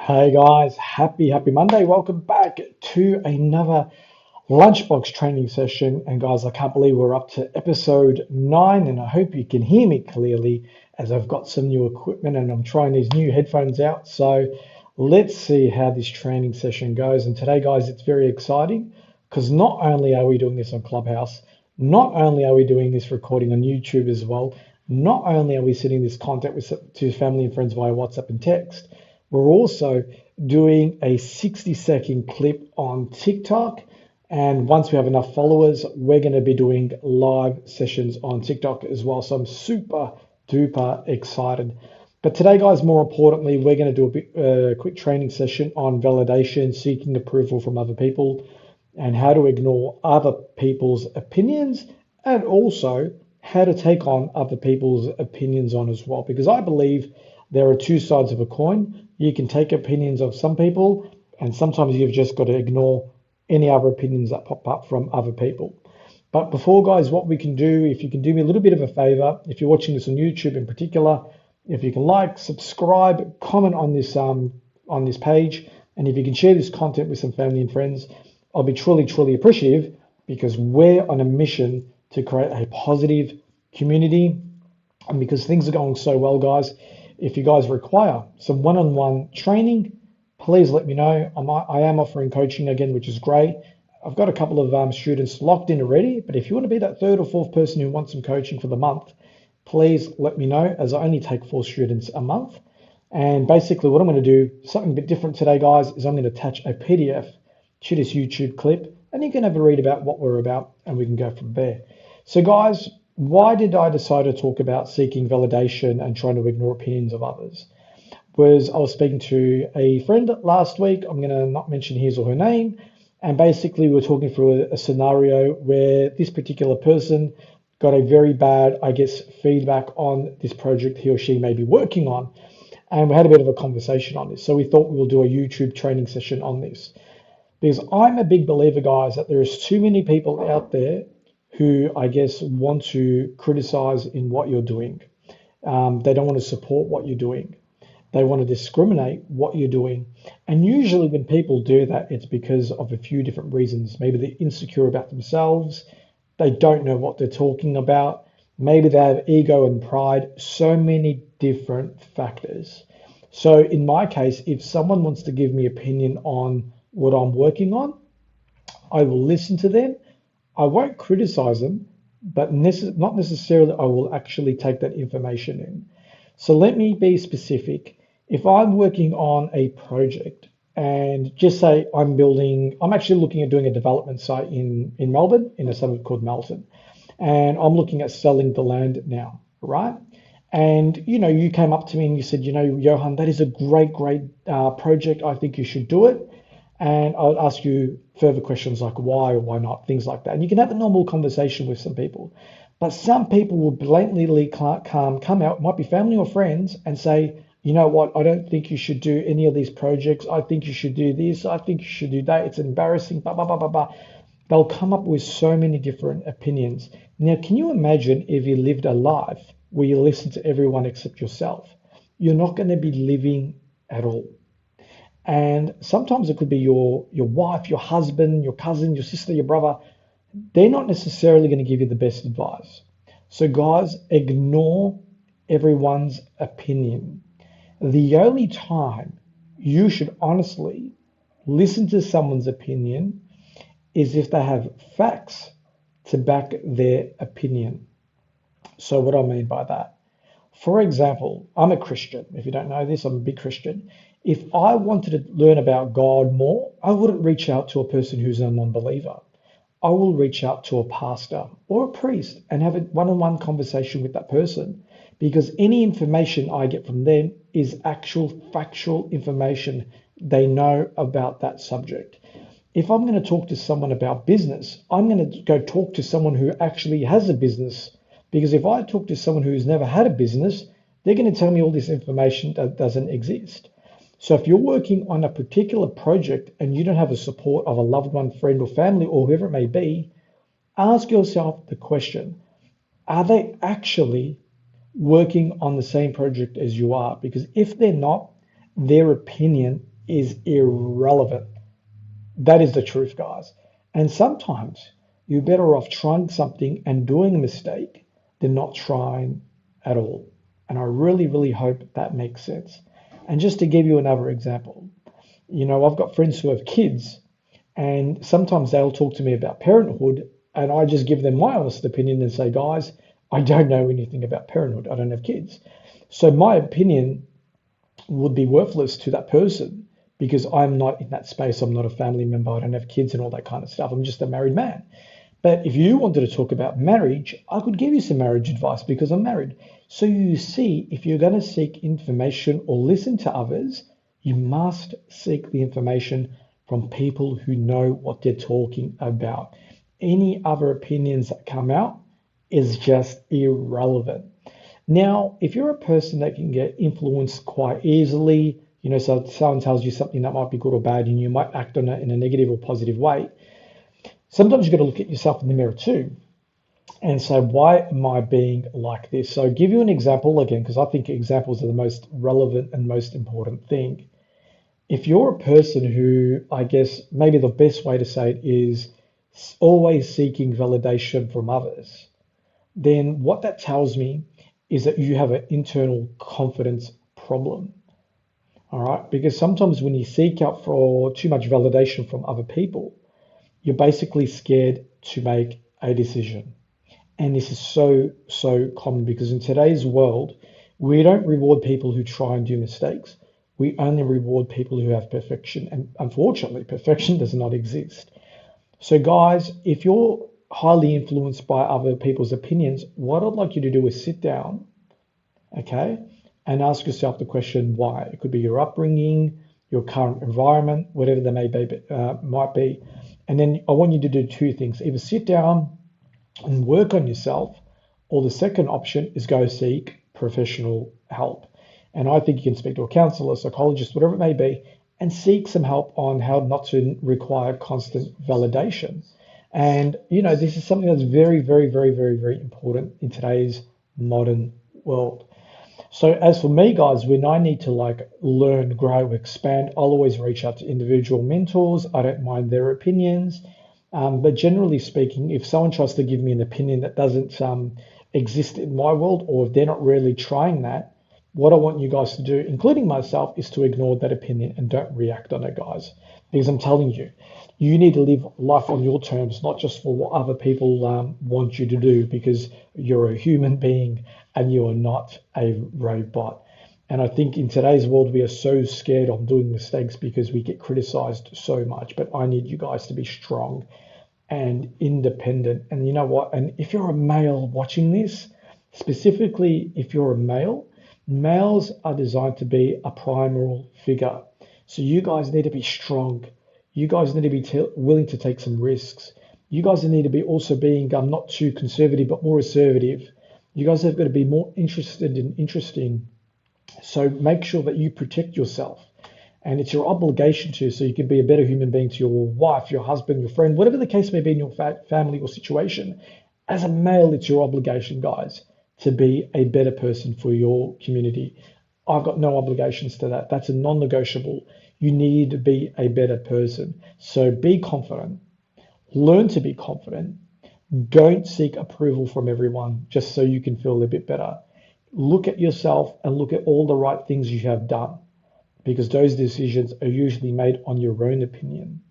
Hey guys, happy Monday. Welcome back to another lunchbox training session. And guys, I can't believe we're up to episode 9, and I hope you can hear me clearly as I've got some new equipment and I'm trying these new headphones out. So let's see how this training session goes. And today, guys, it's very exciting because not only are we doing this on Clubhouse, not only are we doing this recording on YouTube as well, not only are we sending this content to family and friends via WhatsApp and text, we're also doing a 60-second clip on TikTok. And once we have enough followers, we're going to be doing live sessions on TikTok as well. So I'm super duper excited. But today, guys, more importantly, we're going to do a quick training session on validation, seeking approval from other people, and how to ignore other people's opinions, and also how to take on other people's opinions on as well. Because I believe there are two sides of a coin. You can take opinions of some people, and sometimes you've just got to ignore any other opinions that pop up from other people. But before, guys, what we can do, if you can do me a little bit of a favor, if you're watching this on YouTube in particular, if you can like, subscribe, comment on this page, and if you can share this content with some family and friends, I'll be truly appreciative, because we're on a mission to create a positive community. And because things are going so well, guys, if you guys require some one-on-one training, please let me know. I am offering coaching again, which is great. I've got a couple of students locked in already, but if you want to be that third or fourth person who wants some coaching for the month, please let me know, as I only take 4 students a month. And basically what I'm going to do, something a bit different today, guys, is I'm going to attach a PDF to this YouTube clip, and you can have a read about what we're about, and we can go from there. So guys, why did I decide to talk about seeking validation and trying to ignore opinions of others? I was speaking to a friend last week. I'm going to not mention his or her name. And basically, we were talking through a scenario where this particular person got a very bad, feedback on this project he or she may be working on. And we had a bit of a conversation on this. So we thought we will do a YouTube training session on this. Because I'm a big believer, guys, that there is too many people out there who want to criticize in what you're doing. They don't want to support what you're doing. They want to discriminate what you're doing. And usually when people do that, it's because of a few different reasons. Maybe they're insecure about themselves. They don't know what they're talking about. Maybe they have ego and pride. So many different factors. So in my case, if someone wants to give me opinion on what I'm working on, I will listen to them. I won't criticize them, but not necessarily I will actually take that information in. So let me be specific. If I'm working on a project, and just say I'm actually looking at doing a development site in Melbourne, in a suburb called Melton, and I'm looking at selling the land now, right? And you came up to me and you said, Johan, that is a great project. I think you should do it. And I would ask you further questions like why or why not, things like that. And you can have a normal conversation with some people. But some people will blatantly come out, might be family or friends, and say, you know what, I don't think you should do any of these projects. I think you should do this. I think you should do that. It's embarrassing, blah, blah, blah, blah, blah. They'll come up with so many different opinions. Now, can you imagine if you lived a life where you listen to everyone except yourself? You're not going to be living at all. And sometimes it could be your wife, your husband, your cousin, your sister, your brother. They're not necessarily going to give you the best advice. So guys, ignore everyone's opinion. The only time you should honestly listen to someone's opinion is if they have facts to back their opinion. So what do I mean by that? For example, I'm a Christian. If you don't know this, I'm a big Christian. If I wanted to learn about God more, I wouldn't reach out to a person who's a non-believer. I will reach out to a pastor or a priest and have a one-on-one conversation with that person, because any information I get from them is actual factual information they know about that subject. If I'm going to talk to someone about business, I'm going to go talk to someone who actually has a business, because if I talk to someone who's never had a business, they're going to tell me all this information that doesn't exist. So if you're working on a particular project and you don't have the support of a loved one, friend or family or whoever it may be, ask yourself the question, are they actually working on the same project as you are? Because if they're not, their opinion is irrelevant. That is the truth, guys. And sometimes you're better off trying something and doing a mistake than not trying at all. And I really, really hope that makes sense. And just to give you another example, I've got friends who have kids, and sometimes they'll talk to me about parenthood, and I just give them my honest opinion and say, guys, I don't know anything about parenthood. I don't have kids. So my opinion would be worthless to that person because I'm not in that space. I'm not a family member. I don't have kids and all that kind of stuff. I'm just a married man. But if you wanted to talk about marriage, I could give you some marriage advice because I'm married. So you see, if you're going to seek information or listen to others, you must seek the information from people who know what they're talking about. Any other opinions that come out is just irrelevant. Now, if you're a person that can get influenced quite easily, so someone tells you something that might be good or bad, and you might act on it in a negative or positive way, sometimes you've got to look at yourself in the mirror too and say, why am I being like this? So I'll give you an example again, because I think examples are the most relevant and most important thing. If you're a person who, I guess, maybe the best way to say it is always seeking validation from others, then what that tells me is that you have an internal confidence problem. All right. Because sometimes when you seek out for too much validation from other people, you're basically scared to make a decision. And this is so, so common because in today's world, we don't reward people who try and do mistakes. We only reward people who have perfection. And unfortunately, perfection does not exist. So, guys, if you're highly influenced by other people's opinions, what I'd like you to do is sit down, okay, and ask yourself the question why. It could be your upbringing, your current environment, whatever they might be. And then I want you to do two things: either sit down and work on yourself, or the second option is go seek professional help. And I think you can speak to a counselor, psychologist, whatever it may be, and seek some help on how not to require constant validation. And, this is something that's very, very, very, very, very important in today's modern world. So as for me, guys, when I need to learn, grow, expand, I'll always reach out to individual mentors. I don't mind their opinions. But generally speaking, if someone tries to give me an opinion that doesn't exist in my world, or if they're not really trying that, what I want you guys to do, including myself, is to ignore that opinion and don't react on it, guys. Because I'm telling you, you need to live life on your terms, not just for what other people want you to do, because you're a human being and you are not a robot. And I think in today's world, we are so scared of doing mistakes because we get criticized so much. But I need you guys to be strong and independent. And you know what? And if you're a male watching this, specifically if you're a male, males are designed to be a primal figure. So you guys need to be strong. You guys need to be willing to take some risks. You guys need to be also being not too conservative, but more assertive. You guys have got to be more interested and interesting. So make sure that you protect yourself. And it's your obligation to, so you can be a better human being to your wife, your husband, your friend, whatever the case may be in your family or situation. As a male, it's your obligation, guys, to be a better person for your community. I've got no obligations to that. That's a non-negotiable. You need to be a better person. So be confident. Learn to be confident. Don't seek approval from everyone just so you can feel a bit better. Look at yourself and look at all the right things you have done, because those decisions are usually made on your own opinion.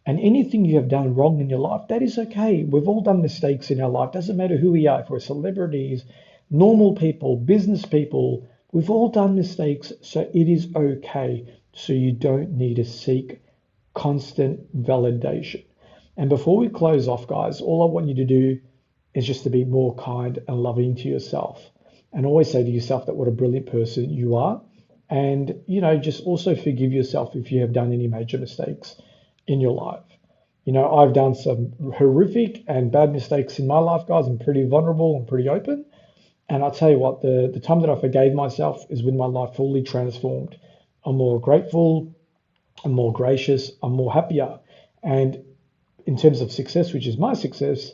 And anything you have done wrong in your life, that is okay. We've all done mistakes in our life. Doesn't matter who we are, if we're celebrities, normal people, business people, we've all done mistakes. So it is okay. So you don't need to seek constant validation. And before we close off, guys, all I want you to do is just to be more kind and loving to yourself. And always say to yourself that what a brilliant person you are. And, just also forgive yourself if you have done any major mistakes in your life. I've done some horrific and bad mistakes in my life, guys. I'm pretty vulnerable and pretty open. And I'll tell you what, the time that I forgave myself is when my life fully transformed. I'm more grateful, I'm more gracious, I'm more happier. And in terms of success, which is my success,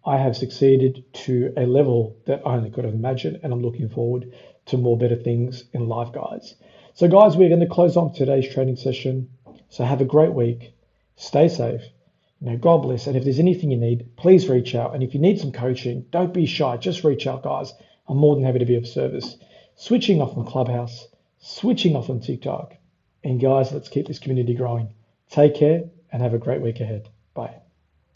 I have succeeded to a level that I only could have imagined. And I'm looking forward to more better things in life, guys. So guys, we're going to close on today's training session. So have a great week. Stay safe. God bless. And if there's anything you need, please reach out. And if you need some coaching, don't be shy. Just reach out, guys. I'm more than happy to be of service. Switching off on Clubhouse, switching off on TikTok. And guys, let's keep this community growing. Take care and have a great week ahead. Bye.